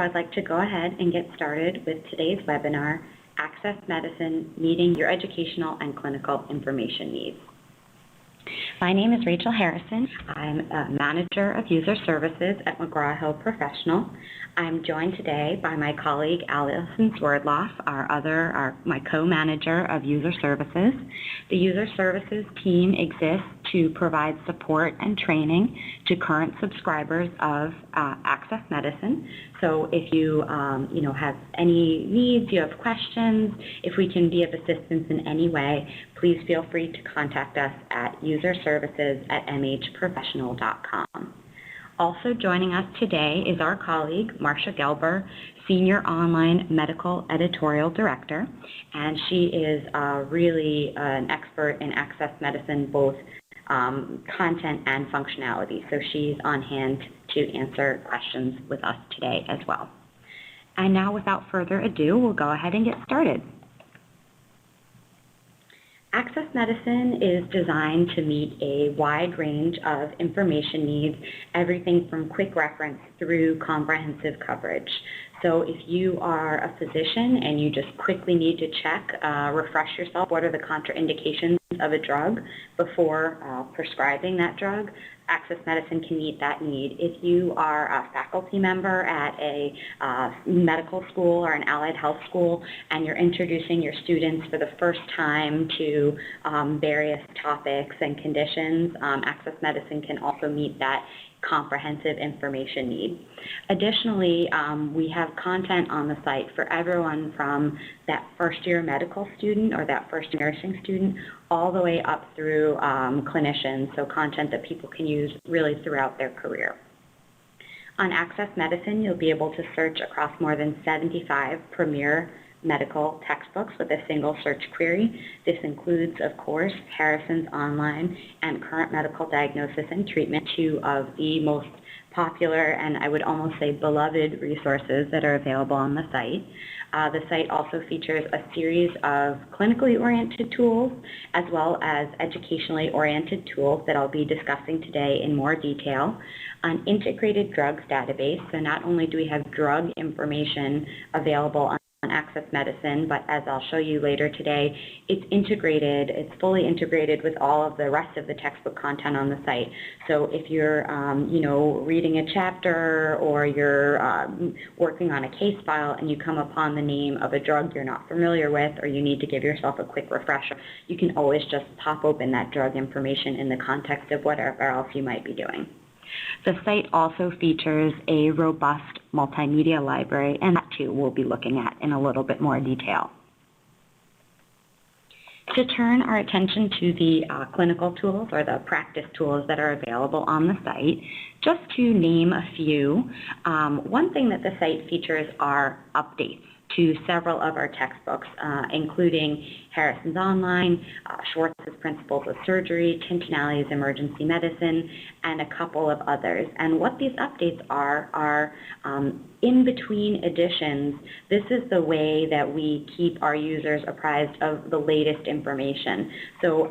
I'd like to go ahead and get started with today's webinar, Access Medicine, Meeting Your Educational and Clinical Information Needs. My name is Rachel Harrison. I'm a Manager of User Services at McGraw-Hill Professional. I'm joined today by my colleague Allison Swerdloff, my co-manager of User Services. The User Services team exists to provide support and training to current subscribers of Access Medicine. So if you have any needs, you have questions, if we can be of assistance in any way, please feel free to contact us at userservices@mhprofessional.com. Also joining us today is our colleague, Marcia Gelber, Senior Online Medical Editorial Director, and she is really an expert in Access Medicine, both content and functionality. So she's on hand to answer questions with us today as well. And now, without further ado, we'll go ahead and get started. Access Medicine is designed to meet a wide range of information needs, everything from quick reference through comprehensive coverage. So if you are a physician and you just quickly need to check, refresh yourself, what are the contraindications of a drug before prescribing that drug, Access Medicine can meet that need. If you are a faculty member at a medical school or an allied health school and you're introducing your students for the first time to various topics and conditions, Access Medicine can also meet that comprehensive information need. Additionally, we have content on the site for everyone from that first-year medical student or that first-year nursing student all the way up through clinicians, so content that people can use really throughout their career. On Access Medicine, you'll be able to search across more than 75 premier medical textbooks with a single search query. This includes, of course, Harrison's Online and Current Medical Diagnosis and Treatment, two of the most popular and I would almost say beloved resources that are available on the site. The site also features a series of clinically oriented tools as well as educationally oriented tools that I'll be discussing today in more detail. An integrated drugs database, so not only do we have drug information available on Access Medicine, but as I'll show you later today, it's integrated, it's fully integrated with all of the rest of the textbook content on the site. So if you're, reading a chapter or you're working on a case file and you come upon the name of a drug you're not familiar with or you need to give yourself a quick refresher, you can always just pop open that drug information in the context of whatever else you might be doing. The site also features a robust multimedia library, and that too we'll be looking at in a little bit more detail. To turn our attention to the clinical tools or the practice tools that are available on the site, just to name a few, one thing that the site features are updates to several of our textbooks, including Harrison's Online, Schwartz's Principles of Surgery, Tintinelli's Emergency Medicine, and a couple of others. And what these updates are in between editions. This is the way that we keep our users apprised of the latest information. So,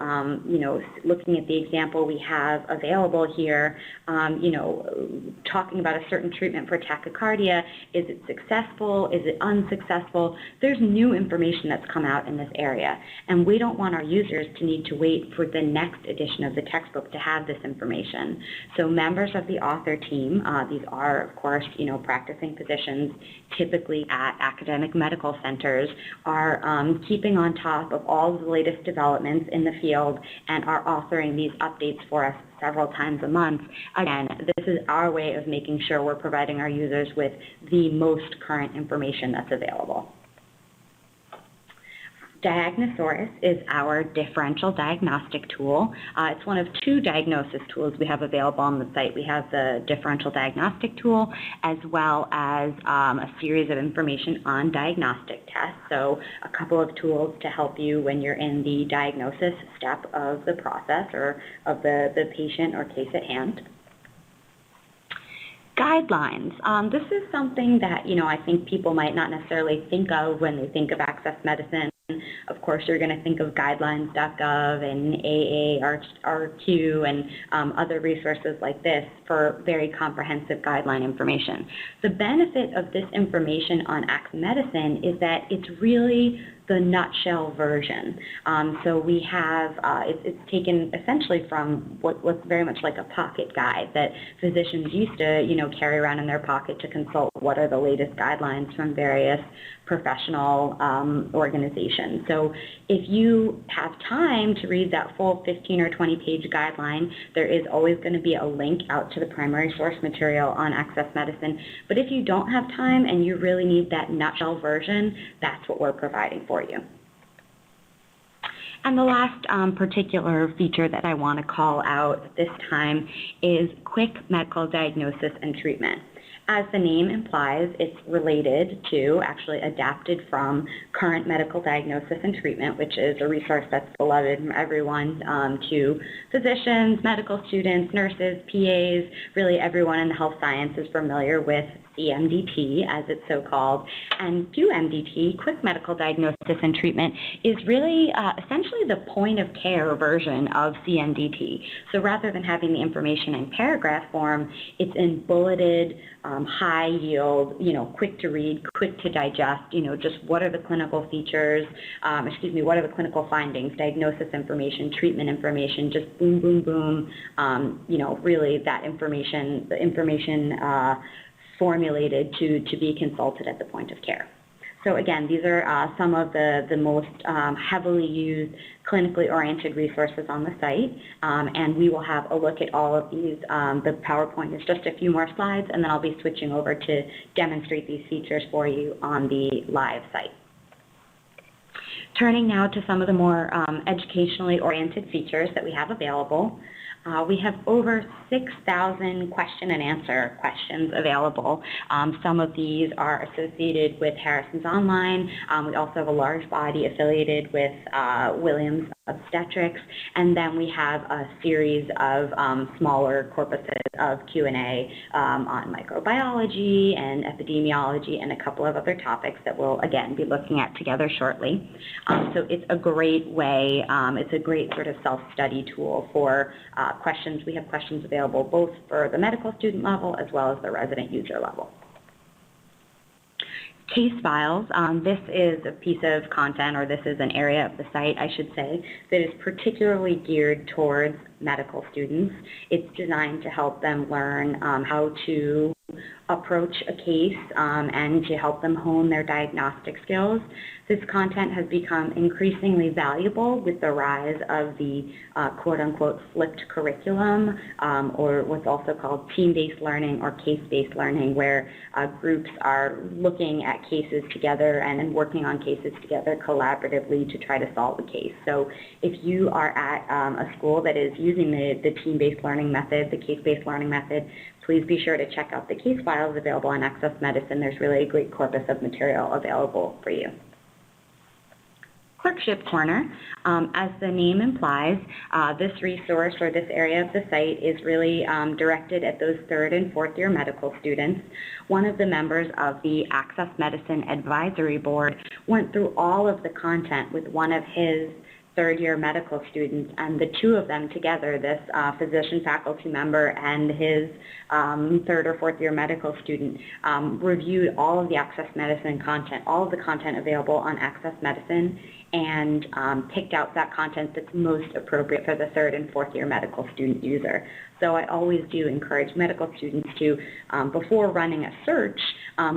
looking at the example we have available here, talking about a certain treatment for tachycardia, is it successful? Is it unsuccessful? There's new information that's come out in this area, and we don't want our users to need to wait for the next edition of the textbook to have this information. So members of the author team, these are, of course, practicing physicians, typically at academic medical centers, are keeping on top of all the latest developments in the field and are authoring these updates for us several times a month. Again, this is our way of making sure we're providing our users with the most current information that's available. Diagnosaurus is our differential diagnostic tool. It's one of two diagnosis tools we have available on the site. We have the differential diagnostic tool as well as a series of information on diagnostic tests. So a couple of tools to help you when you're in the diagnosis step of the process or of the patient or case at hand. Guidelines. This is something that, I think people might not necessarily think of when they think of Access Medicine Of course, you're going to think of guidelines.gov and AARQ and other resources like this for very comprehensive guideline information. The benefit of this information on AccessMedicine is that it's really the nutshell version. So we have, it's taken essentially from what's very much like a pocket guide that physicians used to, carry around in their pocket to consult what are the latest guidelines from various professional organizations. So if you have time to read that full 15 or 20-page guideline, there is always going to be a link out to the primary source material on AccessMedicine. But if you don't have time and you really need that nutshell version, that's what we're providing for you. And the last particular feature that I want to call out at this time is quick medical diagnosis and treatment. As the name implies, it's related to, actually adapted from, current medical diagnosis and treatment, which is a resource that's beloved from everyone, to physicians, medical students, nurses, PAs, really everyone in the health science is familiar with CMDT, as it's so called. And QMDT, quick medical diagnosis and treatment, is really essentially the point of care version of CMDT. So rather than having the information in paragraph form, it's in bulleted, high yield, quick to read, quick to digest, just what are the clinical features, what are the clinical findings, diagnosis information, treatment information, just boom, boom, boom, really that information, the information formulated to be consulted at the point of care. So again, these are some of the most heavily used clinically oriented resources on the site, and we will have a look at all of these. The PowerPoint is just a few more slides, and then I'll be switching over to demonstrate these features for you on the live site. Turning now to some of the more educationally oriented features that we have available. We have over 6,000 question and answer questions available. Some of these are associated with Harrison's Online. We also have a large body affiliated with Williams Obstetrics, and then we have a series of smaller corpuses of Q&A on microbiology and epidemiology and a couple of other topics that we'll, again, be looking at together shortly. So it's a great way, it's a great sort of self-study tool for questions. We have questions available both for the medical student level as well as the resident user level. Case files, this is a piece of content, or this is an area of the site, I should say, that is particularly geared towards medical students. It's designed to help them learn how to approach a case and to help them hone their diagnostic skills. This content has become increasingly valuable with the rise of the quote-unquote flipped curriculum, or what's also called team-based learning or case-based learning, where groups are looking at cases together and working on cases together collaboratively to try to solve a case. So if you are at a school that is using the team-based learning method, the case-based learning method, please be sure to check out the case files available on AccessMedicine. There's really a great corpus of material available for you. Clerkship Corner, as the name implies, this resource or this area of the site is really directed at those third and fourth year medical students. One of the members of the AccessMedicine Advisory Board went through all of the content with one of his third-year medical students, and the two of them together, this physician faculty member and his third or fourth-year medical student, reviewed all of the AccessMedicine content, all of the content available on AccessMedicine, and picked out that content that's most appropriate for the third and fourth-year medical student user. So I always do encourage medical students to, before running a search,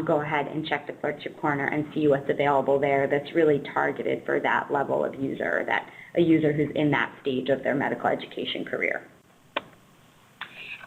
go ahead and check the Clerkship Corner and see what's available there that's really targeted for that level of user, a user who's in that stage of their medical education career.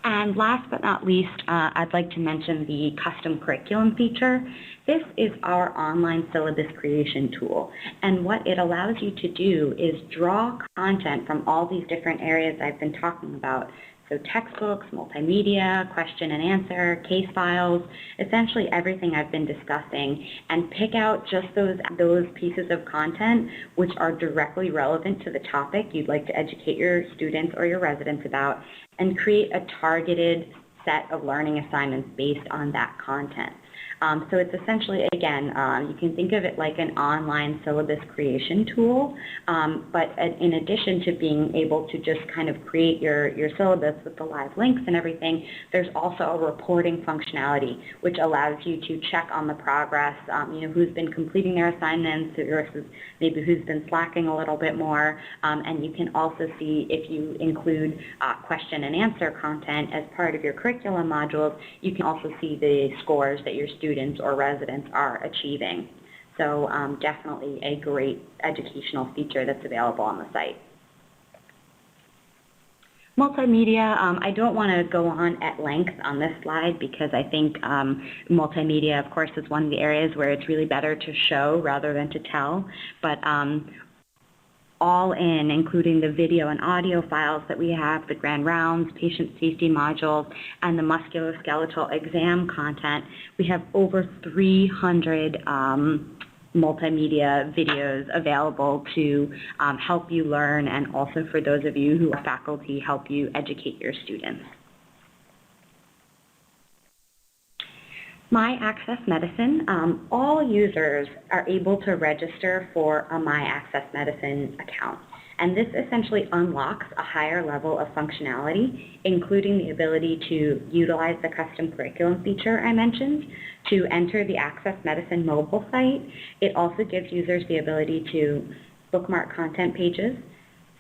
And last but not least, I'd like to mention the custom curriculum feature. This is our online syllabus creation tool, and what it allows you to do is draw content from all these different areas I've been talking about. So textbooks, multimedia, question and answer, case files, essentially everything I've been discussing, and pick out just those pieces of content which are directly relevant to the topic you'd like to educate your students or your residents about, and create a targeted set of learning assignments based on that content. So it's essentially, again, you can think of it like an online syllabus creation tool, but in addition to being able to just kind of create your syllabus with the live links and everything, there's also a reporting functionality which allows you to check on the progress, who's been completing their assignments versus maybe who's been slacking a little bit more, and you can also see if you include question and answer content as part of your curriculum modules, you can also see the scores that your students or residents are achieving. So definitely a great educational feature that's available on the site. Multimedia, I don't want to go on at length on this slide because I think multimedia, of course, is one of the areas where it's really better to show rather than to tell. But all in, including the video and audio files that we have, the grand rounds, patient safety modules, and the musculoskeletal exam content, we have over 300 multimedia videos available to help you learn, and also for those of you who are faculty, help you educate your students. My AccessMedicine, all users are able to register for a My AccessMedicine account. And this essentially unlocks a higher level of functionality, including the ability to utilize the custom curriculum feature I mentioned, to enter the AccessMedicine mobile site. It also gives users the ability to bookmark content pages,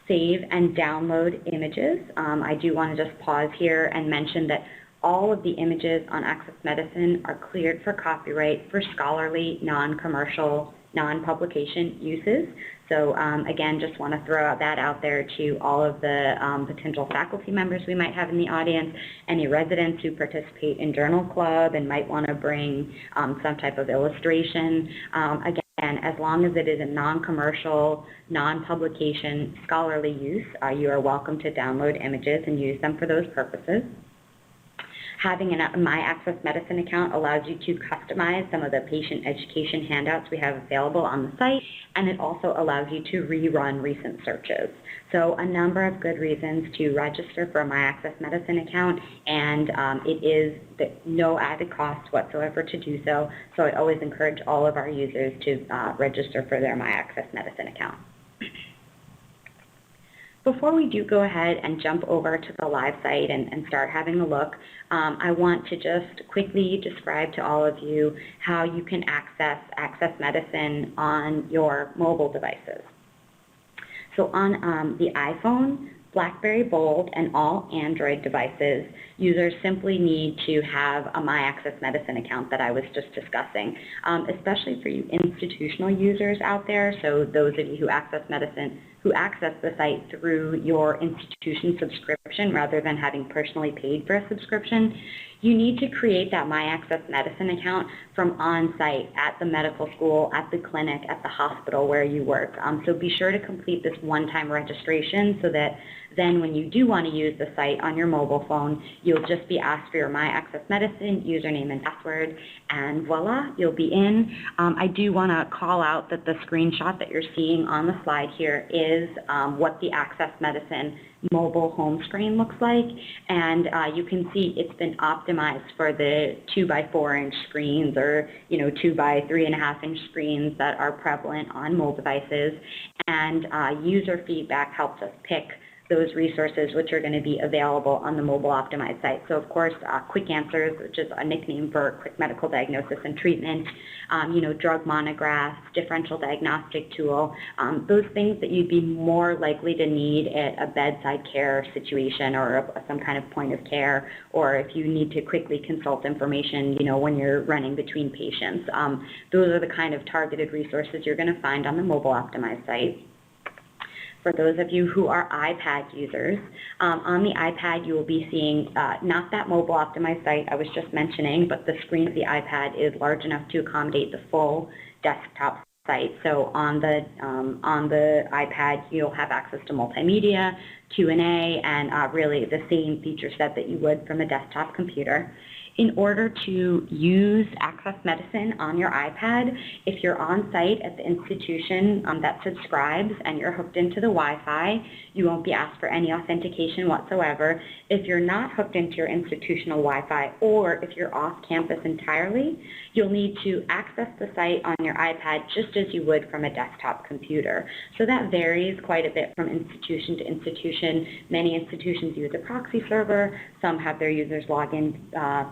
save and download images. I do want to just pause here and mention that all of the images on AccessMedicine are cleared for copyright for scholarly, non-commercial, non-publication uses. So again, just want to throw that out there to all of the potential faculty members we might have in the audience, any residents who participate in Journal Club and might want to bring some type of illustration. Again, as long as it is a non-commercial, non-publication, scholarly use, you are welcome to download images and use them for those purposes. Having a My AccessMedicine account allows you to customize some of the patient education handouts we have available on the site, and it also allows you to rerun recent searches. So a number of good reasons to register for a My AccessMedicine account, and it is no added cost whatsoever to do so. So I always encourage all of our users to register for their My AccessMedicine account. Before we do go ahead and jump over to the live site and start having a look, I want to just quickly describe to all of you how you can access AccessMedicine on your mobile devices. So on the iPhone, BlackBerry Bold, and all Android devices, users simply need to have a My AccessMedicine account that I was just discussing, especially for you institutional users out there, so those of you who access the site through your institution subscription rather than having personally paid for a subscription. You need to create that My AccessMedicine account from on-site at the medical school, at the clinic, at the hospital where you work. So be sure to complete this one-time registration so that then when you do want to use the site on your mobile phone, you'll just be asked for your My AccessMedicine username and password, and voila, you'll be in. I do want to call out that the screenshot that you're seeing on the slide here is what the AccessMedicine mobile home screen looks like, and you can see it's been optimized for the 2x4 inch screens or 2x3.5 inch screens that are prevalent on mobile devices, and user feedback helps us pick those resources which are going to be available on the mobile optimized site. So of course, Quick Answers, which is a nickname for quick medical diagnosis and treatment, drug monographs, differential diagnostic tool, those things that you'd be more likely to need at a bedside care situation or some kind of point of care, or if you need to quickly consult information, when you're running between patients. Those are the kind of targeted resources you're going to find on the mobile optimized site. For those of you who are iPad users, on the iPad you will be seeing not that mobile optimized site I was just mentioning, but the screen of the iPad is large enough to accommodate the full desktop site. So on the iPad you'll have access to multimedia, Q&A, and really the same feature set that you would from a desktop computer. In order to use AccessMedicine on your iPad, if you're on site at the institution that subscribes and you're hooked into the Wi-Fi, you won't be asked for any authentication whatsoever. If you're not hooked into your institutional Wi-Fi, or if you're off campus entirely, you'll need to access the site on your iPad just as you would from a desktop computer. So that varies quite a bit from institution to institution. Many institutions use a proxy server. Some have their users log in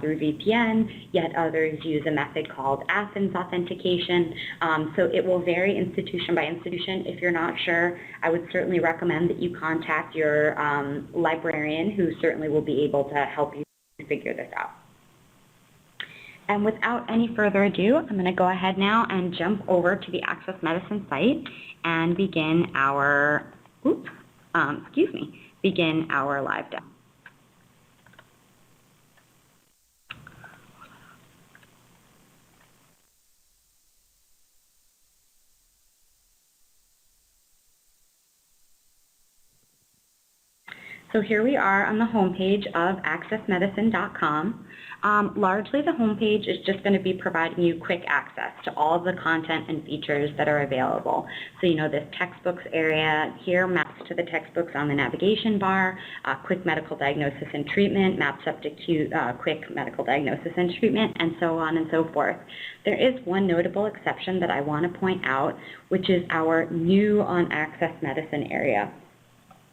through VPN, yet others use a method called Athens authentication. So it will vary institution by institution. If you're not sure, I would certainly recommend that you contact your librarian, who certainly will be able to help you figure this out. And without any further ado, I'm going to go ahead now and jump over to the AccessMedicine site and begin our, begin our live demo. So here we are on the homepage of AccessMedicine.com. Largely the homepage is just going to be providing you quick access to all of the content and features that are available. So this textbooks area here maps to the textbooks on the navigation bar, quick medical diagnosis and treatment, maps up to quick medical diagnosis and treatment, and so on and so forth. There is one notable exception that I want to point out, which is our new on AccessMedicine area.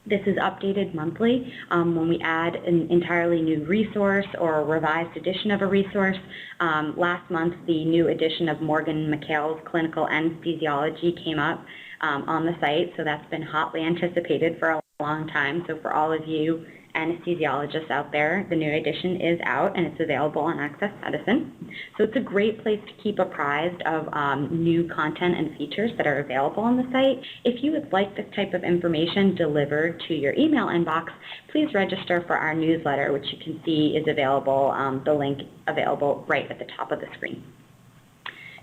This is updated monthly when we add an entirely new resource or a revised edition of a resource. Last month, the new edition of Morgan McHale's Clinical Anesthesiology came up on the site, so that's been hotly anticipated for a long time. So for all of you anesthesiologists out there, the new edition is out and it's available on AccessMedicine. So it's a great place to keep apprised of new content and features that are available on the site. If you would like this type of information delivered to your email inbox, please register for our newsletter, which you can see is available, the link available right at the top of the screen.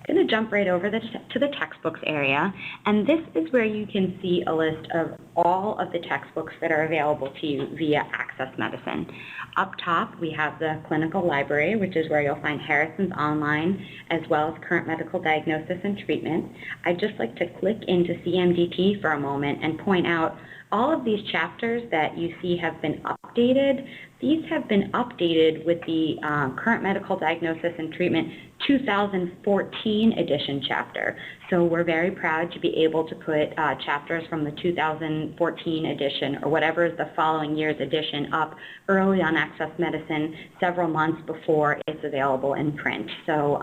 I'm going to jump right over to the textbooks area, and this is where you can see a list of all of the textbooks that are available to you via AccessMedicine. Up top, we have the clinical library, which is where you'll find Harrison's Online, as well as current medical diagnosis and treatment. I'd just like to click into CMDT for a moment and point out all of these chapters that you see have been updated. These have been updated with the current medical diagnosis and treatment 2014 edition chapter. So we're very proud to be able to put chapters from the 2014 edition or whatever is the following year's edition up early on AccessMedicine several months before it's available in print. So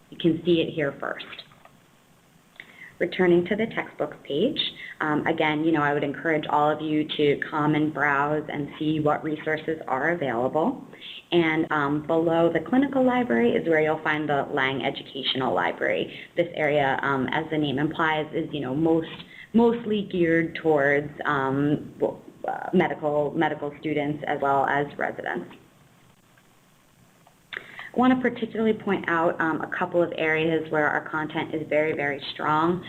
you can see it here first. Returning to the textbooks page, again, I would encourage all of you to come and browse and see what resources are available. And below the clinical library is where you'll find the Lang Educational Library. This area, as the name implies, is mostly geared towards medical students as well as residents. I want to particularly point out a couple of areas where our content is very, very strong.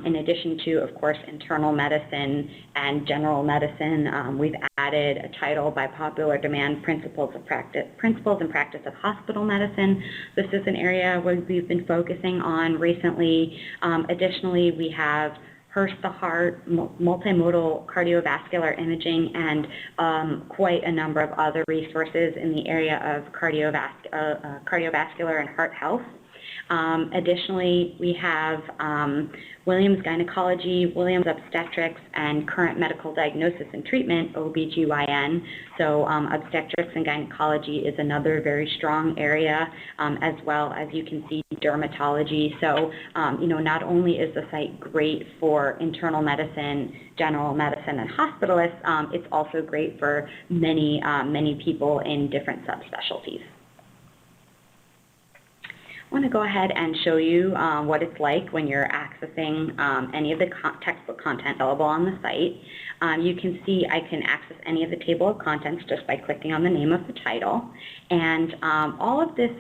In addition to, of course, internal medicine and general medicine, we've added a title by popular demand, Principles and Practice of Hospital Medicine. This is an area where we've been focusing on recently. Additionally, we have Hearst the Heart, multimodal cardiovascular imaging, and quite a number of other resources in the area of cardiovascular and heart health. Additionally, we have Williams Gynecology, Williams Obstetrics, and Current Medical Diagnosis and Treatment, OBGYN. So obstetrics and gynecology is another very strong area, as well as you can see dermatology. So, not only is the site great for internal medicine, general medicine, and hospitalists, it's also great for many people in different subspecialties. I want to go ahead and show you what it's like when you're accessing any of the textbook content available on the site. You can see I can access any of the table of contents just by clicking on the name of the title. And all of this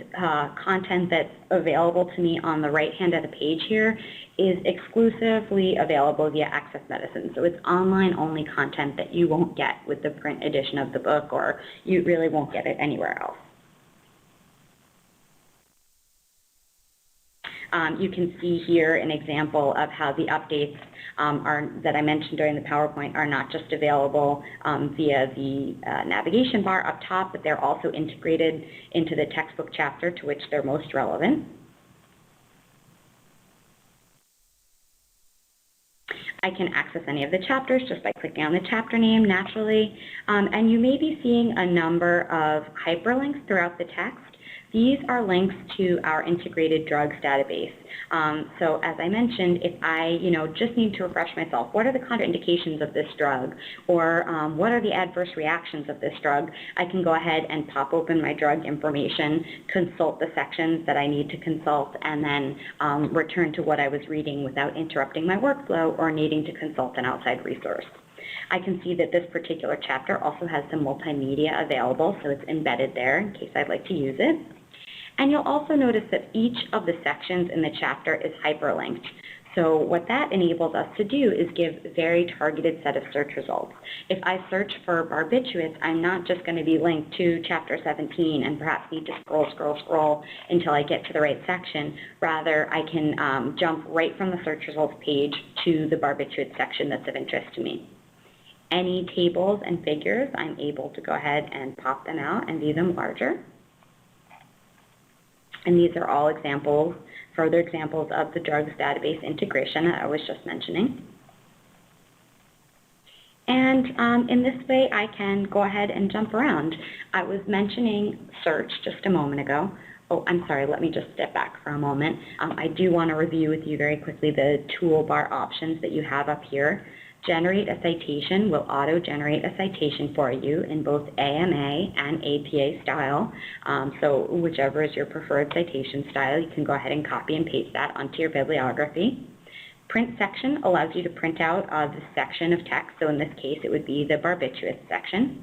content that's available to me on the right hand of the page here is exclusively available via AccessMedicine. So it's online-only content that you won't get with the print edition of the book, or you really won't get it anywhere else. You can see here an example of how the updates that I mentioned during the PowerPoint are not just available via the navigation bar up top, but they're also integrated into the textbook chapter to which they're most relevant. I can access any of the chapters just by clicking on the chapter name naturally, and you may be seeing a number of hyperlinks throughout the text. These are links to our integrated drugs database. So as I mentioned, if I just need to refresh myself, what are the contraindications of this drug, or what are the adverse reactions of this drug, I can go ahead and pop open my drug information, consult the sections that I need to consult, and then return to what I was reading without interrupting my workflow or needing to consult an outside resource. I can see that this particular chapter also has some multimedia available, so it's embedded there in case I'd like to use it. And you'll also notice that each of the sections in the chapter is hyperlinked. So what that enables us to do is give a very targeted set of search results. If I search for barbiturates, I'm not just going to be linked to chapter 17 and perhaps need to scroll until I get to the right section. Rather, I can jump right from the search results page to the barbiturate section that's of interest to me. Any tables and figures, I'm able to go ahead and pop them out and view them larger. And these are all examples, further examples of the drugs database integration that I was just mentioning. And in this way, I can go ahead and jump around. I was mentioning search just a moment ago. Oh, I'm sorry, let me just step back for a moment. I do want to review with you very quickly the toolbar options that you have up here. Generate a citation will auto-generate a citation for you in both AMA and APA style. So whichever is your preferred citation style, you can go ahead and copy and paste that onto your bibliography. Print section allows you to print out the section of text. So in this case, it would be the barbiturates section.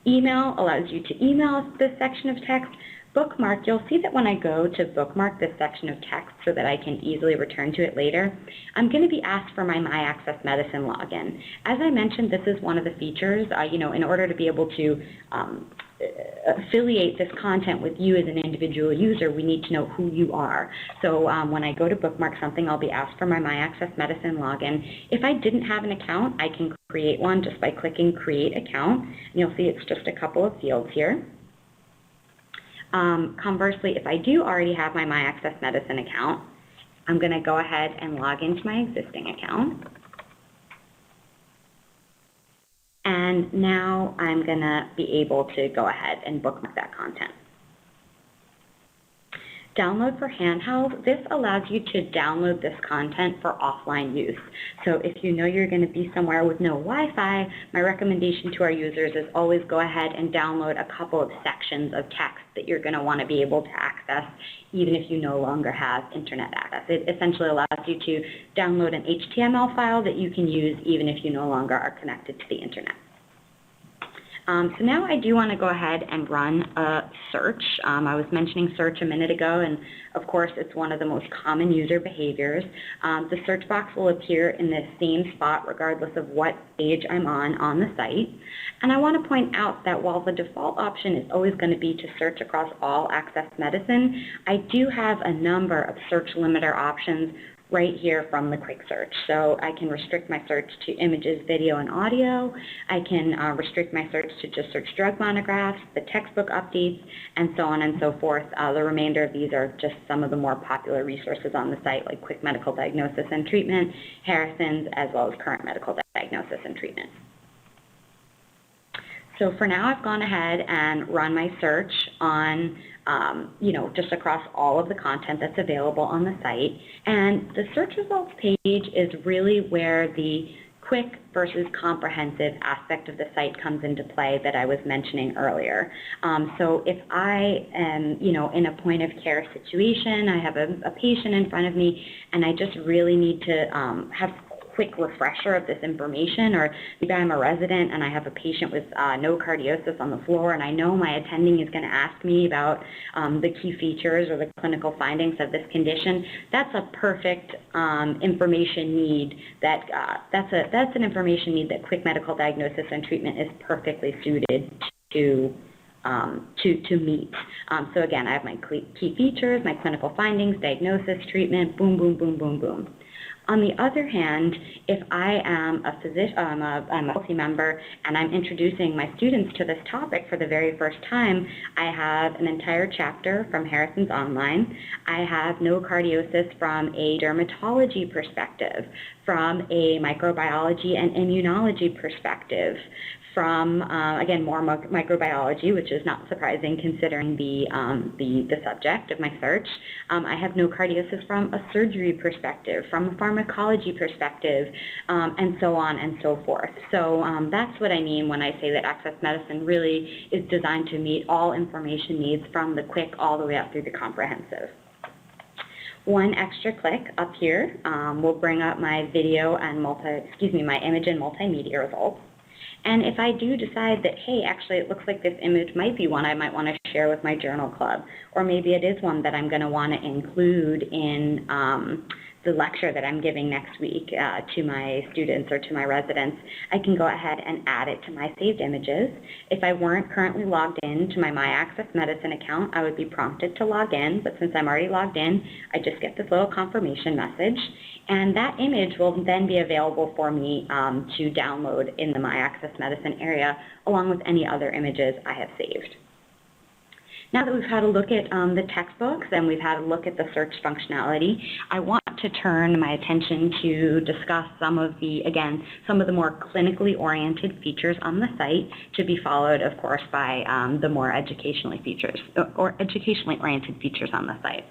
Email allows you to email this section of text. Bookmark, you'll see that when I go to bookmark this section of text so that I can easily return to it later, I'm going to be asked for my AccessMedicine login. As I mentioned, this is one of the features, in order to be able to affiliate this content with you as an individual user, we need to know who you are. So when I go to bookmark something, I'll be asked for my AccessMedicine login. If I didn't have an account, I can create one just by clicking Create Account. And you'll see it's just a couple of fields here. Conversely, if I do already have my AccessMedicine account, I'm going to go ahead and log into my existing account. And now I'm going to be able to go ahead and bookmark that content. Download for handheld, this allows you to download this content for offline use. So if you know you're going to be somewhere with no Wi-Fi, my recommendation to our users is always go ahead and download a couple of sections of text that you're going to want to be able to access even if you no longer have internet access. It essentially allows you to download an HTML file that you can use even if you no longer are connected to the internet. So now I do want to go ahead and run a search. I was mentioning search a minute ago, and of course it's one of the most common user behaviors. The search box will appear in the same spot regardless of what page I'm on the site. And I want to point out that while the default option is always going to be to search across all Access Medicine, I do have a number of search limiter options right here from the quick search. So I can restrict my search to images, video, and audio. I can restrict my search to just search drug monographs, the textbook updates, and so on and so forth. The remainder of these are just some of the more popular resources on the site, like quick medical diagnosis and treatment, Harrison's, as well as current medical diagnosis and treatment. So for now, I've gone ahead and run my search on just across all of the content that's available on the site. And the search results page is really where the quick versus comprehensive aspect of the site comes into play that I was mentioning earlier. So if I am, in a point of care situation, I have a patient in front of me, and I just really need to have quick refresher of this information, or maybe I'm a resident and I have a patient with no cardiosis on the floor, and I know my attending is going to ask me about the key features or the clinical findings of this condition. That's a perfect information need that's an information need that quick medical diagnosis and treatment is perfectly suited to to meet. So again, I have my key features, my clinical findings, diagnosis, treatment, boom, boom, boom, boom, boom. On the other hand, if I am a physician, I'm a faculty member, and I'm introducing my students to this topic for the very first time, I have an entire chapter from Harrison's Online. I have nocardiosis from a dermatology perspective, from a microbiology and immunology perspective, from, again, more microbiology, which is not surprising considering the subject of my search. I have nocardiosis from a surgery perspective, from a pharmacology perspective, and so on and so forth. So that's what I mean when I say that Access Medicine really is designed to meet all information needs from the quick all the way up through the comprehensive. One extra click up here will bring up my video and my image and multimedia results. And if I do decide that, hey, actually it looks like this image might be one I might want to share with my journal club, or maybe it is one that I'm going to want to include in the lecture that I'm giving next week to my students or to my residents, I can go ahead and add it to my saved images. If I weren't currently logged in to my Access Medicine account, I would be prompted to log in, but since I'm already logged in, I just get this little confirmation message, and that image will then be available for me to download in the My Access Medicine area, along with any other images I have saved. Now that we've had a look at the textbooks and we've had a look at the search functionality, I want to turn my attention to discuss some of the more clinically oriented features on the site, to be followed, of course, by the more educationally oriented features on the site.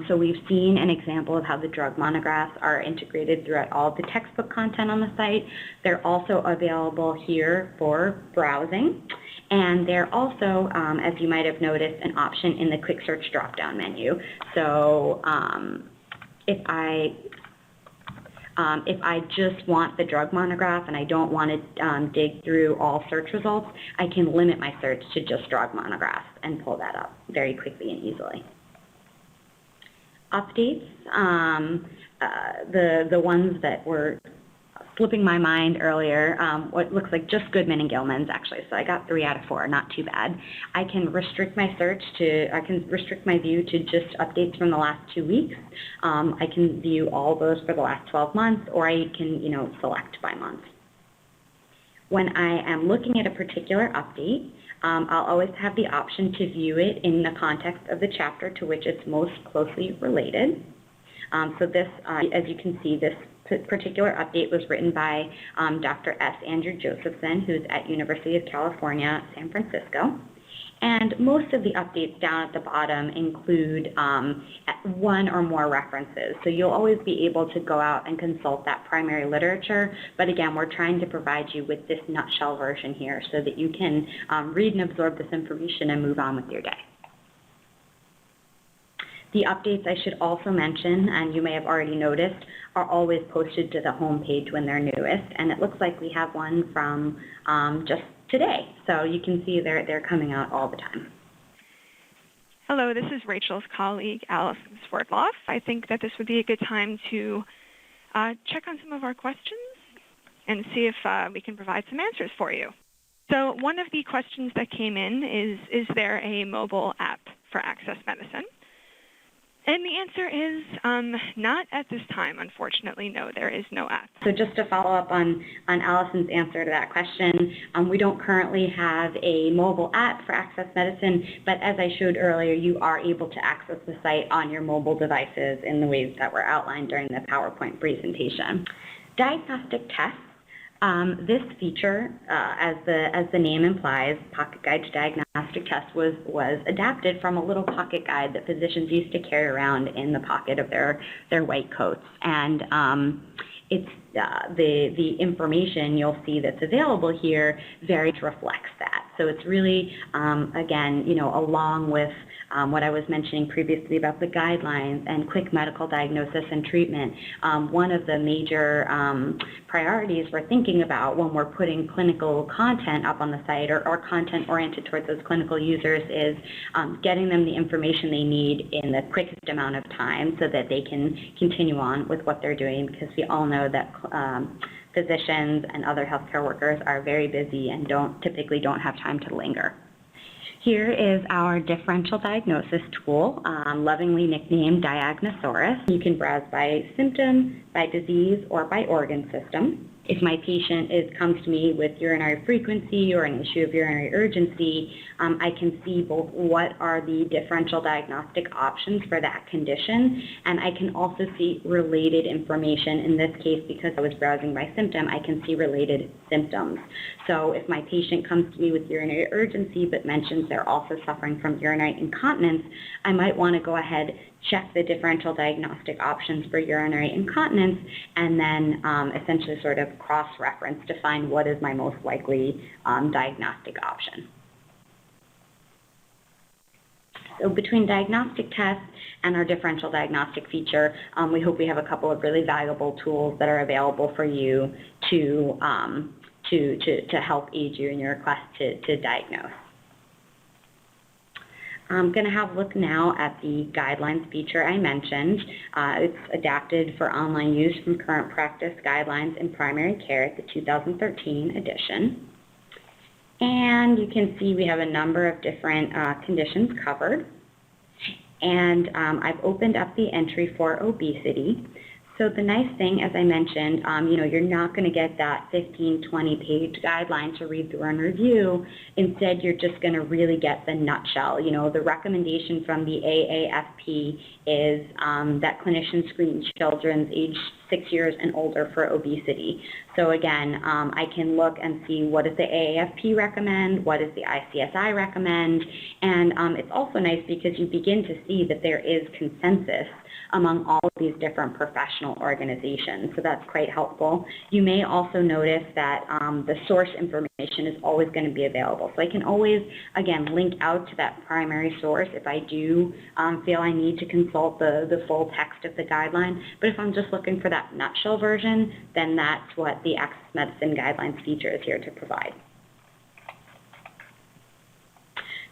So we've seen an example of how the drug monographs are integrated throughout all the textbook content on the site. They're also available here for browsing. And they're also, as you might have noticed, an option in the quick search drop-down menu. So if I just want the drug monograph and I don't want to dig through all search results, I can limit my search to just drug monograph and pull that up very quickly and easily. Updates, the ones that were slipping my mind earlier, what looks like just Goodman and Gilman's actually, so I got 3 out of 4, not too bad. I can restrict my view to just updates from the last 2 weeks. I can view all those for the last 12 months, or I can, select by month. When I am looking at a particular update, I'll always have the option to view it in the context of the chapter to which it's most closely related. So this, as you can see, this particular update was written by Dr. S. Andrew Josephson, who's at University of California, San Francisco. And most of the updates down at the bottom include one or more references. So you'll always be able to go out and consult that primary literature. But again, we're trying to provide you with this nutshell version here so that you can read and absorb this information and move on with your day. The updates I should also mention, and you may have already noticed, are always posted to the home page when they're newest. And it looks like we have one from just today. So you can see they're coming out all the time. Hello, this is Rachel's colleague, Alice Swartloff. I think that this would be a good time to check on some of our questions and see if we can provide some answers for you. So one of the questions that came in is there a mobile app for Access Medicine? And the answer is not at this time, unfortunately. No, there is no app. So just to follow up on Allison's answer to that question, we don't currently have a mobile app for Access Medicine, but as I showed earlier, you are able to access the site on your mobile devices in the ways that were outlined during the PowerPoint presentation. Diagnostic tests. This feature, as the name implies, Pocket Guide to Diagnostic Tests, was adapted from a little pocket guide that physicians used to carry around in the pocket of their white coats. And it's the information you'll see that's available here very much reflects that. So it's really, again, along with what I was mentioning previously about the guidelines and quick medical diagnosis and treatment, one of the major priorities we're thinking about when we're putting clinical content up on the site or content oriented towards those clinical users is getting them the information they need in the quickest amount of time so that they can continue on with what they're doing, because we all know that physicians and other healthcare workers are very busy and typically don't have time to linger. Here is our differential diagnosis tool, lovingly nicknamed Diagnosaurus. You can browse by symptom, by disease, or by organ system. If my patient comes to me with urinary frequency or an issue of urinary urgency, I can see both what are the differential diagnostic options for that condition, and I can also see related information. In this case, because I was browsing by symptom, I can see related symptoms. So if my patient comes to me with urinary urgency but mentions they're also suffering from urinary incontinence, I might want to go ahead, check the differential diagnostic options for urinary incontinence, and then essentially sort of cross-reference to find what is my most likely diagnostic option. So between diagnostic tests and our differential diagnostic feature, we hope we have a couple of really valuable tools that are available for you to help aid you in your quest to diagnose. I'm going to have a look now at the guidelines feature I mentioned. It's adapted for online use from current practice guidelines in primary care, the 2013 edition. And you can see we have a number of different conditions covered. And I've opened up the entry for obesity. So the nice thing, as I mentioned, you're not going to get that 15, 20-page guideline to read through and review. Instead, you're just going to really get the nutshell. The recommendation from the AAFP is that clinicians screen children aged 6 years and older for obesity. So again, I can look and see what does the AAFP recommend, what does the ICSI recommend, and it's also nice because you begin to see that there is consensus among all of these different professional organizations. So that's quite helpful. You may also notice that the source information is always going to be available. So I can always, again, link out to that primary source if I do feel I need to consult the full text of the guideline. But if I'm just looking for that nutshell version, then that's what the AccessMedicine Guidelines feature is here to provide.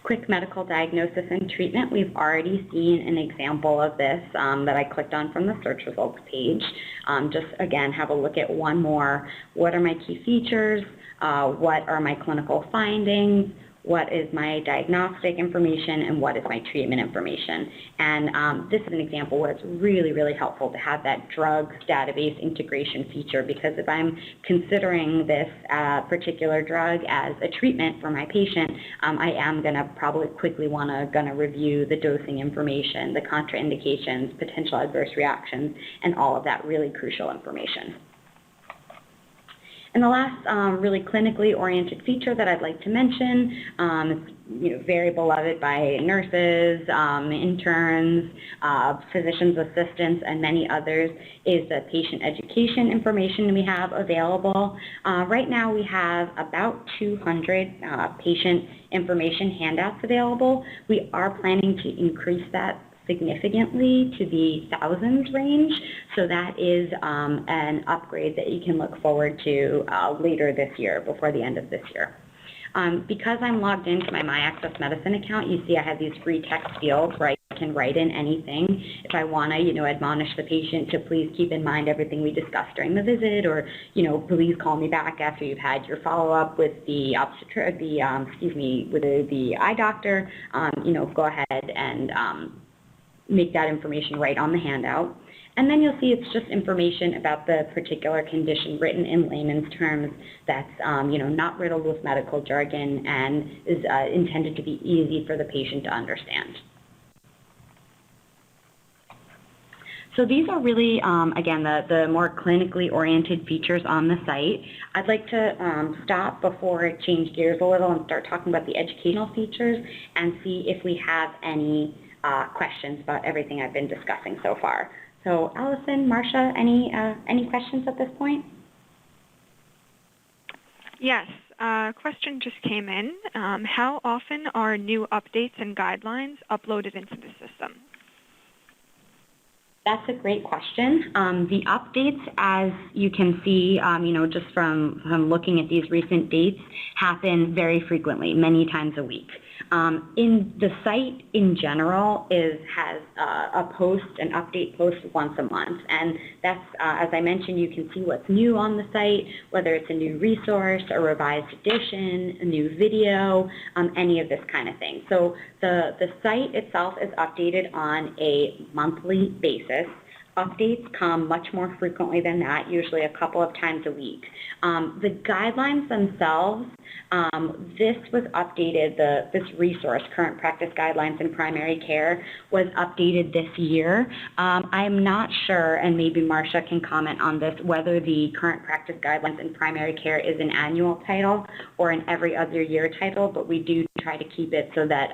Quick medical diagnosis and treatment. We've already seen an example of this that I clicked on from the search results page. Just again, have a look at one more. What are my key features? What are my clinical findings? What is my diagnostic information, and what is my treatment information? And this is an example where it's really, really helpful to have that drug database integration feature, because if I'm considering this particular drug as a treatment for my patient, I am going to probably quickly want to review the dosing information, the contraindications, potential adverse reactions, and all of that really crucial information. And the last really clinically oriented feature that I'd like to mention, it's very beloved by nurses, interns, physicians' assistants, and many others, is the patient education information we have available. Right now we have about 200 patient information handouts available. We are planning to increase that significantly to the thousands range, so that is an upgrade that you can look forward to later this year, before the end of this year. Because I'm logged into my AccessMedicine account, you see I have these free text fields where I can write in anything. If I want to, admonish the patient to please keep in mind everything we discussed during the visit, or, please call me back after you've had your follow-up with the the eye doctor, go ahead and make that information right on the handout. And then you'll see it's just information about the particular condition written in layman's terms that's not riddled with medical jargon and is intended to be easy for the patient to understand. So these are really, again, the more clinically oriented features on the site. I'd like to stop before I change gears a little and start talking about the educational features and see if we have any questions about everything I've been discussing so far. So Allison, Marcia, any questions at this point? Yes, a question just came in. How often are new updates and guidelines uploaded into the system? That's a great question. The updates, as you can see, just from looking at these recent dates, happen very frequently, many times a week. In the site in general has an update post once a month, and that's, as I mentioned, you can see what's new on the site, whether it's a new resource, a revised edition, a new video, any of this kind of thing. So the site itself is updated on a monthly basis. Updates come much more frequently than that, usually a couple of times a week. The guidelines themselves, this was updated, this resource, Current Practice Guidelines in Primary Care, was updated this year. I'm not sure, and maybe Marcia can comment on this, whether the Current Practice Guidelines in Primary Care is an annual title or an every other year title, but we do try to keep it so that,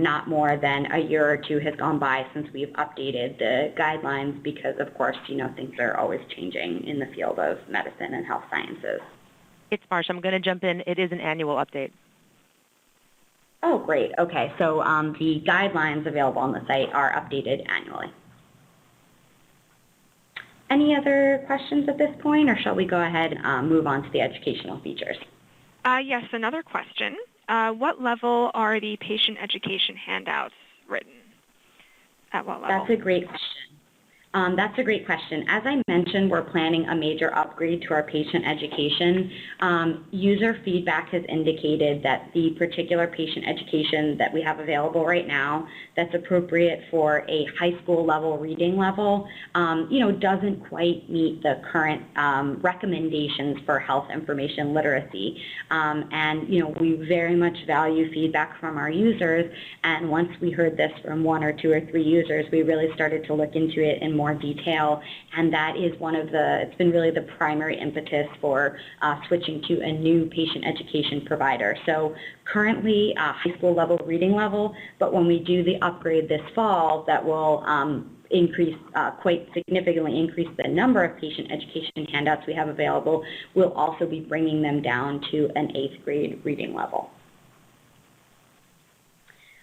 not more than a year or two has gone by since we've updated the guidelines because, of course, things are always changing in the field of medicine and health sciences. It's Marcia. I'm going to jump in. It is an annual update. Oh, great. Okay. So the guidelines available on the site are updated annually. Any other questions at this point, or shall we go ahead and move on to the educational features? Yes, another question. What level are the patient education handouts written? At what level? That's a great question. As I mentioned, we're planning a major upgrade to our patient education. User feedback has indicated that the particular patient education that we have available right now that's appropriate for a high school level reading level, doesn't quite meet the current recommendations for health information literacy. We very much value feedback from our users, and once we heard this from 1 or 2 or 3 users, we really started to look into it in more detail, and that is it's been really the primary impetus for switching to a new patient education provider. So currently high school level reading level, but when we do the upgrade this fall, that will quite significantly increase the number of patient education handouts we have available. We'll also be bringing them down to an 8th grade reading level.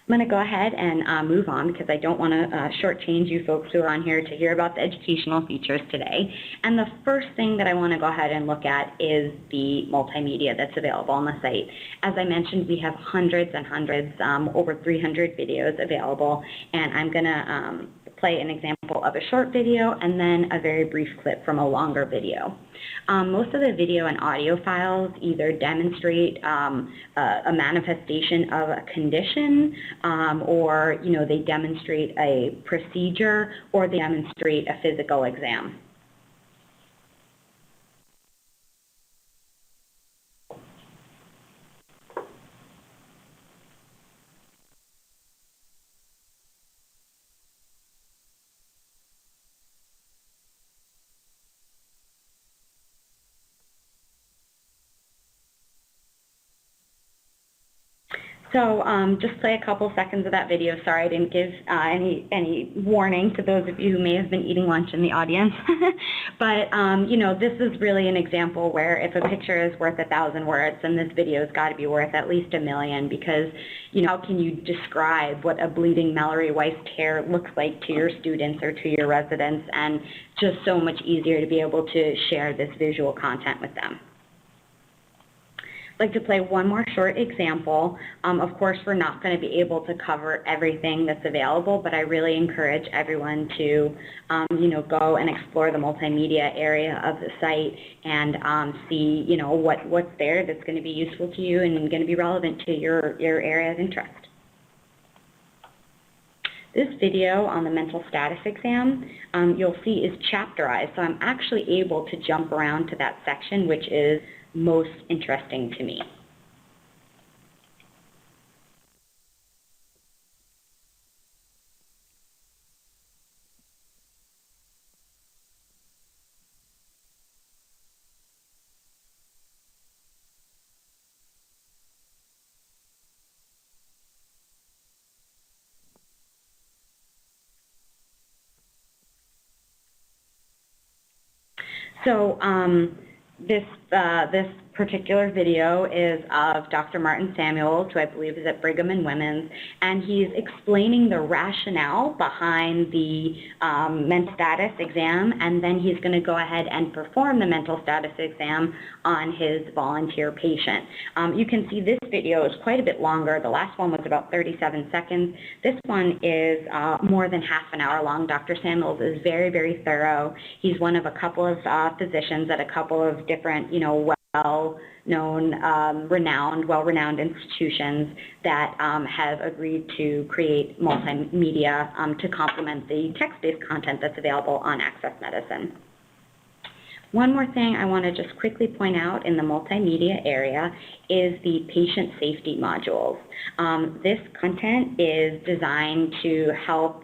I'm going to go ahead and move on because I don't want to shortchange you folks who are on here to hear about the educational features today. And the first thing that I want to go ahead and look at is the multimedia that's available on the site. As I mentioned, we have hundreds and hundreds, over 300 videos available, and I'm going to play an example of a short video and then a very brief clip from a longer video. Most of the video and audio files either demonstrate a manifestation of a condition, or they demonstrate a procedure, or they demonstrate a physical exam. So just play a couple seconds of that video. Sorry, I didn't give any warning to those of you who may have been eating lunch in the audience. But, this is really an example where if a picture is worth 1,000 words, then this video has got to be worth at least 1,000,000 because, how can you describe what a bleeding Mallory Weiss tear looks like to your students or to your residents, and just so much easier to be able to share this visual content with them. I'd like to play one more short example. Of course, we're not going to be able to cover everything that's available, but I really encourage everyone to, go and explore the multimedia area of the site and see, what's there that's going to be useful to you and going to be relevant to your area of interest. This video on the mental status exam, you'll see is chapterized, so I'm actually able to jump around to that section, which is most interesting to me. So this this particular video is of Dr. Martin Samuels, who I believe is at Brigham and Women's, and he's explaining the rationale behind the mental status exam, and then he's going to go ahead and perform the mental status exam on his volunteer patient. You can see this video is quite a bit longer. The last one was about 37 seconds. This one is more than half an hour long. Dr. Samuels is very, very thorough. He's one of a couple of physicians at a couple of different, well-known, well-renowned institutions that have agreed to create multimedia to complement the text-based content that's available on AccessMedicine. One more thing I want to just quickly point out in the multimedia area is the patient safety modules. This content is designed to help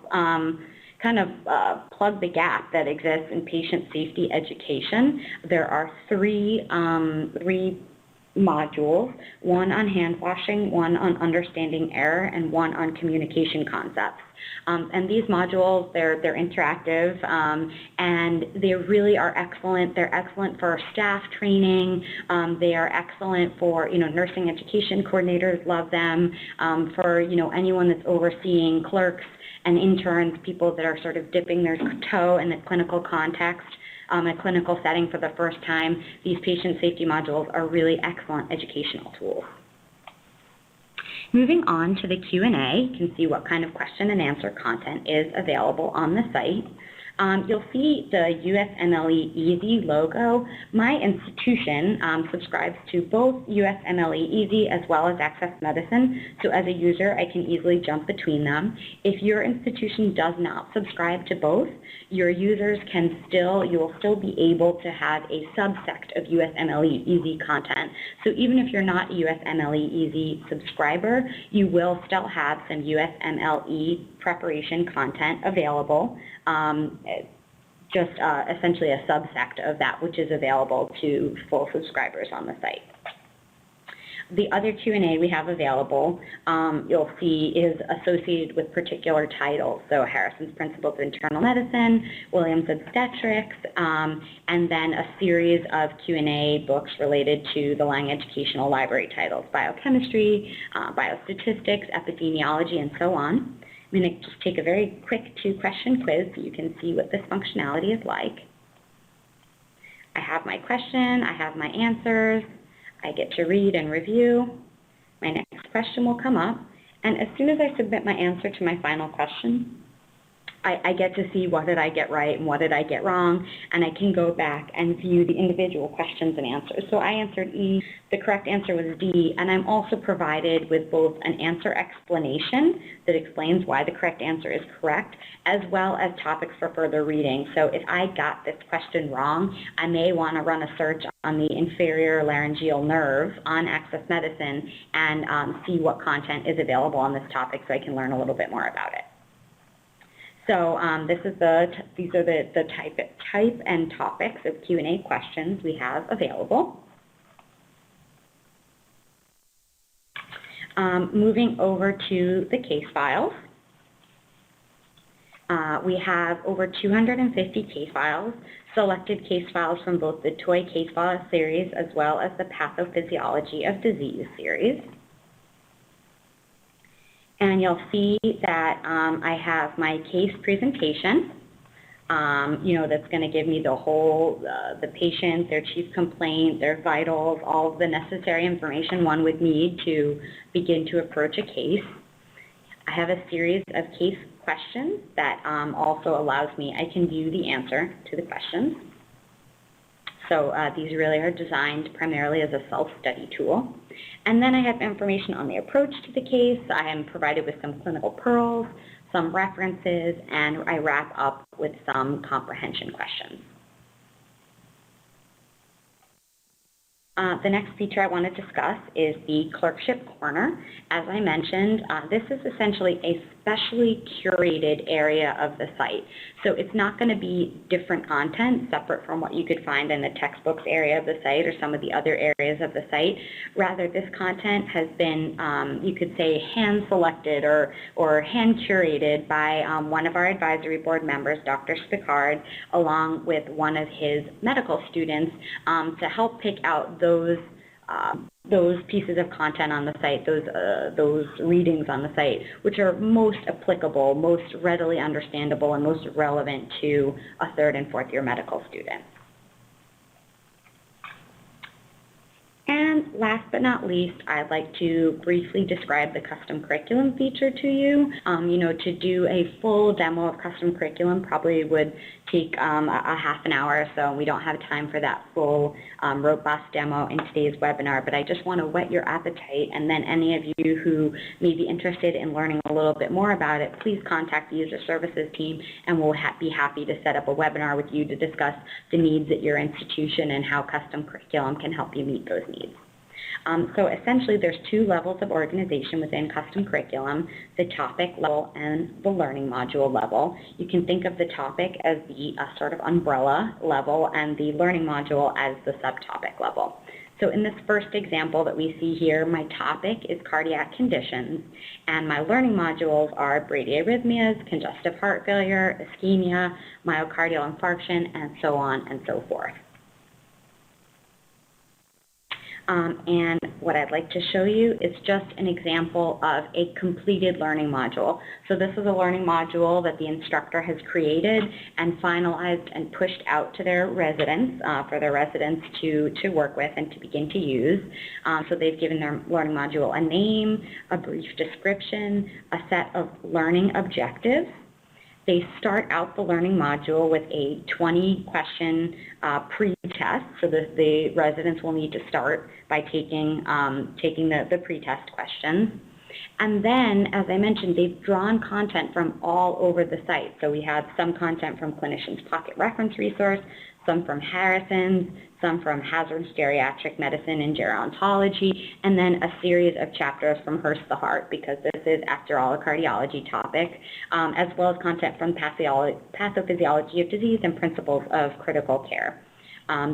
plug the gap that exists in patient safety education. There are three modules, one on hand washing, one on understanding error, and one on communication concepts. And these modules, they're interactive, and they really are excellent. They're excellent for staff training. They are excellent for, nursing education coordinators love them. For, anyone that's overseeing clerks and interns, people that are sort of dipping their toe in the clinical context, a clinical setting for the first time, these patient safety modules are really excellent educational tools. Moving on to the Q&A, you can see what kind of question and answer content is available on the site. You'll see the USMLE Easy logo. My institution subscribes to both USMLE Easy as well as AccessMedicine, so as a user I can easily jump between them. If your institution does not subscribe to both, your users you will still be able to have a subsect of USMLE Easy content. So even if you're not a USMLE Easy subscriber, you will still have some USMLE preparation content available. Just essentially a subsect of that which is available to full subscribers on the site. The other Q&A we have available, you'll see, is associated with particular titles. So Harrison's Principles of Internal Medicine, Williams Obstetrics, and then a series of Q&A books related to the Lang Educational Library titles, Biochemistry, Biostatistics, Epidemiology, and so on. I'm going to just take a very quick 2-question quiz so you can see what this functionality is like. I have my question, I have my answers, I get to read and review. My next question will come up, and as soon as I submit my answer to my final question, I get to see what did I get right and what did I get wrong, and I can go back and view the individual questions and answers. So I answered E, the correct answer was D, and I'm also provided with both an answer explanation that explains why the correct answer is correct, as well as topics for further reading. So if I got this question wrong, I may want to run a search on the inferior laryngeal nerve on AccessMedicine and see what content is available on this topic so I can learn a little bit more about it. So these are the type and topics of Q&A questions we have available. Moving over to the case files. We have over 250 case files, selected case files from both the Toy Case File series as well as the Pathophysiology of Disease series. And you'll see that I have my case presentation, that's going to give me the whole, the patient, their chief complaint, their vitals, all of the necessary information one would need to begin to approach a case. I have a series of case questions that also allows me, I can view the answer to the questions. So these really are designed primarily as a self-study tool. And then I have information on the approach to the case. I am provided with some clinical pearls, some references, and I wrap up with some comprehension questions. The next feature I want to discuss is the Clerkship Corner. As I mentioned, this is essentially a specially curated area of the site. So it's not going to be different content separate from what you could find in the textbooks area of the site or some of the other areas of the site. Rather, this content has been, you could say, hand-selected or hand-curated by one of our advisory board members, Dr. Spicard, along with one of his medical students to help pick out those pieces of content on the site, those readings on the site, which are most applicable, most readily understandable, and most relevant to a third and fourth year medical student. And last but not least, I'd like to briefly describe the custom curriculum feature to you. To do a full demo of custom curriculum probably would take a half an hour or so. We don't have time for that full robust demo in today's webinar, but I just want to whet your appetite, and then any of you who may be interested in learning a little bit more about it, please contact the user services team, and we'll be happy to set up a webinar with you to discuss the needs at your institution and how custom curriculum can help you meet those needs. So essentially, there's two levels of organization within custom curriculum, the topic level and the learning module level. You can think of the topic as the sort of umbrella level and the learning module as the subtopic level. So in this first example that we see here, my topic is cardiac conditions, and my learning modules are bradyarrhythmias, congestive heart failure, ischemia, myocardial infarction, and so on and so forth. And what I'd like to show you is just an example of a completed learning module. So this is a learning module that the instructor has created and finalized and pushed out to their residents, for their residents to work with and to begin to use. So they've given their learning module a name, a brief description, a set of learning objectives. They start out the learning module with a 20-question pre-test, so the residents will need to start by taking the pre-test questions. And then, as I mentioned, they've drawn content from all over the site. So we have some content from Clinician's Pocket Reference Resource, some from Harrison's, some from Hazard's Geriatric Medicine and Gerontology, and then a series of chapters from Hearst the Heart, because this is, after all, a cardiology topic, as well as content from Pathophysiology of Disease and Principles of Critical Care.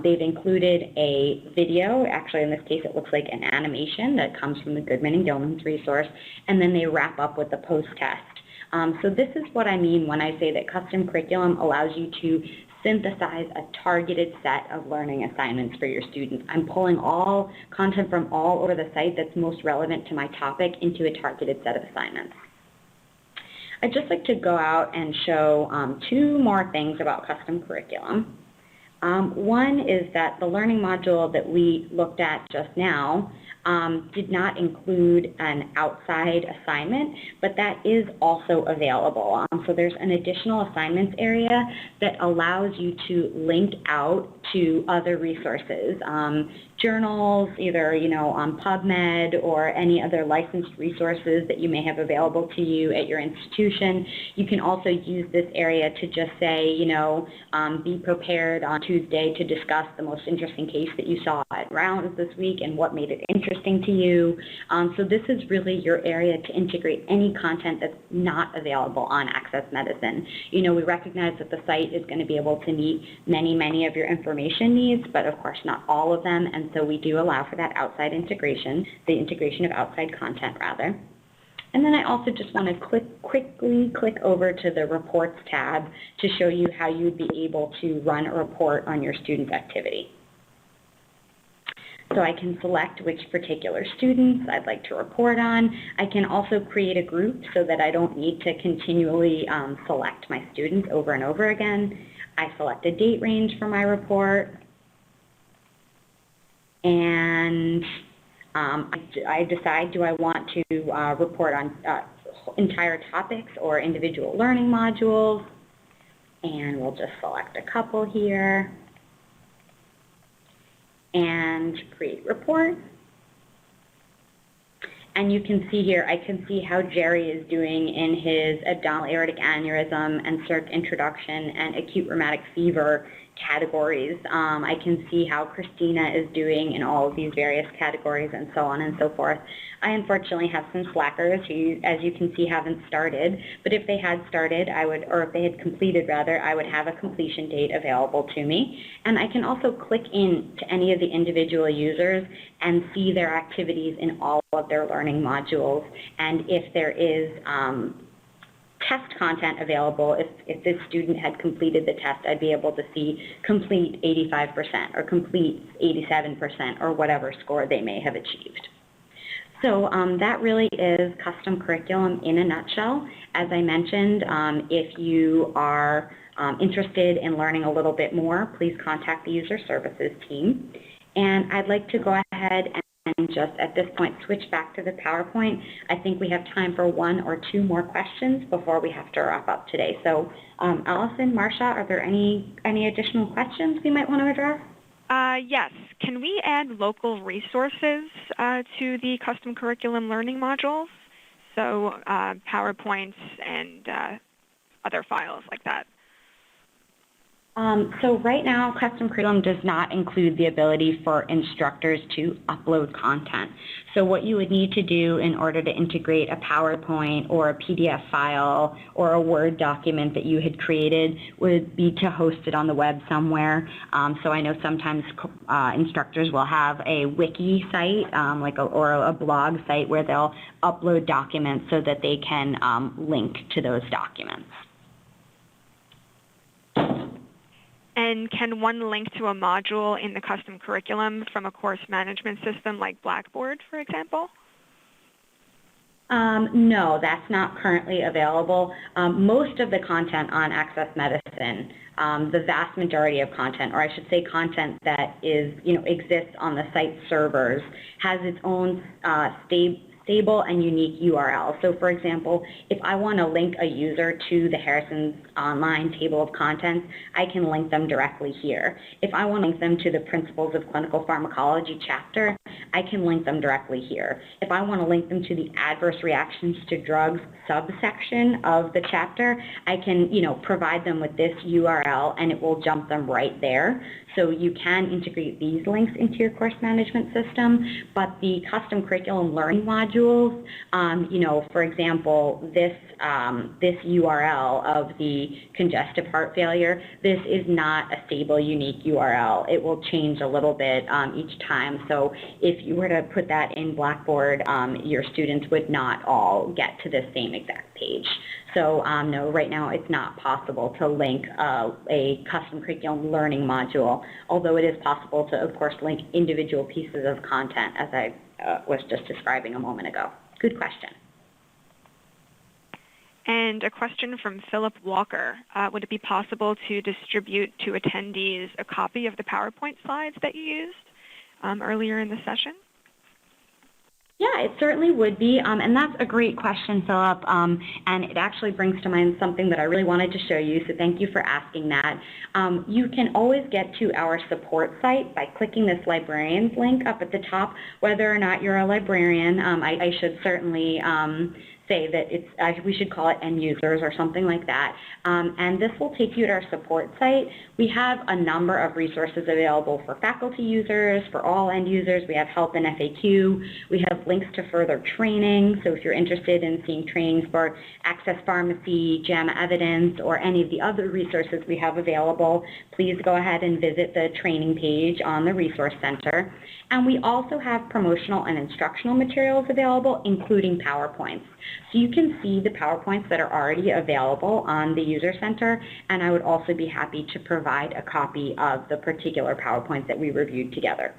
They've included a video, actually in this case it looks like an animation that comes from the Goodman and Gilman's resource, and then they wrap up with the post-test. So this is what I mean when I say that custom curriculum allows you to synthesize a targeted set of learning assignments for your students. I'm pulling all content from all over the site that's most relevant to my topic into a targeted set of assignments. I'd just like to go out and show two more things about custom curriculum. One is that the learning module that we looked at just now did not include an outside assignment, but that is also available. So there's an additional assignments area that allows you to link out to other resources, journals, either on PubMed or any other licensed resources that you may have available to you at your institution. You can also use this area to just say, be prepared on Tuesday to discuss the most interesting case that you saw at rounds this week and what made it interesting to you. So this is really your area to integrate any content that's not available on AccessMedicine. We recognize that the site is going to be able to meet many of your information needs, but of course not all of them, and so we do allow for that outside integration, the integration of outside content rather. And then I also just want to quickly click over to the Reports tab to show you how you would be able to run a report on your student's activity. So I can select which particular students I'd like to report on. I can also create a group so that I don't need to continually select my students over and over again. I select a date range for my report, and I decide, do I want to report on entire topics or individual learning modules, and we'll just select a couple here and create report. And you can see here, I can see how Jerry is doing in his abdominal aortic aneurysm and circ introduction and acute rheumatic fever categories. I can see how Christina is doing in all of these various categories and so on and so forth. I unfortunately have some slackers who, as you can see, haven't started, but if they had started, or if they had completed rather, I would have a completion date available to me. And I can also click in to any of the individual users and see their activities in all of their learning modules. And if there is test content available, if this student had completed the test, I'd be able to see complete 85% or complete 87% or whatever score they may have achieved. So that really is custom curriculum in a nutshell. As I mentioned, if you are interested in learning a little bit more, please contact the user services team. And I'd like to go ahead and just at this point switch back to the PowerPoint. I think we have time for 1 or 2 more questions before we have to wrap up today. So Allison, Marcia, are there any additional questions we might want to address? Yes. Can we add local resources to the custom curriculum learning modules? So PowerPoints and other files like that. So right now, custom curriculum does not include the ability for instructors to upload content. So what you would need to do in order to integrate a PowerPoint or a PDF file or a Word document that you had created would be to host it on the web somewhere. So I know sometimes instructors will have a wiki site or a blog site where they'll upload documents so that they can link to those documents. And can one link to a module in the custom curriculum from a course management system like Blackboard, for example? No, that's not currently available. Most of the content on AccessMedicine, the vast majority of content, or I should say content that exists on the site servers, has its own stable and unique URL. So for example, if I want to link a user to the Harrison's online table of contents, I can link them directly here. If I want to link them to the Principles of Clinical Pharmacology chapter, I can link them directly here. If I want to link them to the Adverse Reactions to Drugs subsection of the chapter, I can provide them with this URL and it will jump them right there. So you can integrate these links into your course management system, but the custom curriculum learning modules, for example, this URL of the congestive heart failure, this is not a stable, unique URL. It will change a little bit each time. So if you were to put that in Blackboard, your students would not all get to the same exact page. So no, right now it's not possible to link a custom curriculum learning module, although it is possible to, of course, link individual pieces of content, as I was just describing a moment ago. Good question. And a question from Philip Walker. Would it be possible to distribute to attendees a copy of the PowerPoint slides that you used earlier in the session? Yeah, it certainly would be, and that's a great question, Philip, and it actually brings to mind something that I really wanted to show you, so thank you for asking that. You can always get to our support site by clicking this librarians link up at the top. Whether or not you're a librarian, I should certainly say that we should call it end users or something like that. And this will take you to our support site. We have a number of resources available for faculty users, for all end users. We have help and FAQ. We have links to further training. So if you're interested in seeing trainings for Access Pharmacy, JAMA Evidence, or any of the other resources we have available, please go ahead and visit the training page on the Resource Center. And we also have promotional and instructional materials available, including PowerPoints. So you can see the PowerPoints that are already available on the User Center, and I would also be happy to provide a copy of the particular PowerPoints that we reviewed together.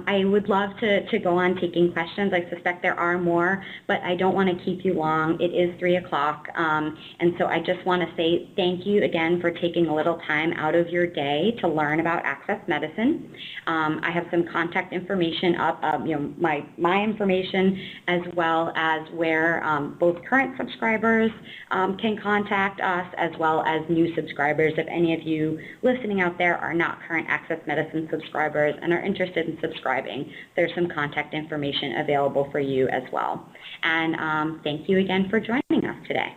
I would love to go on taking questions. I suspect there are more, but I don't want to keep you long. It is 3 o'clock, and so I just want to say thank you again for taking a little time out of your day to learn about Access Medicine. I have some contact information up, my information, as well as where both current subscribers can contact us, as well as new subscribers. If any of you listening out there are not current Access Medicine subscribers and are interested in subscribing, there's some contact information available for you as well. And thank you again for joining us today.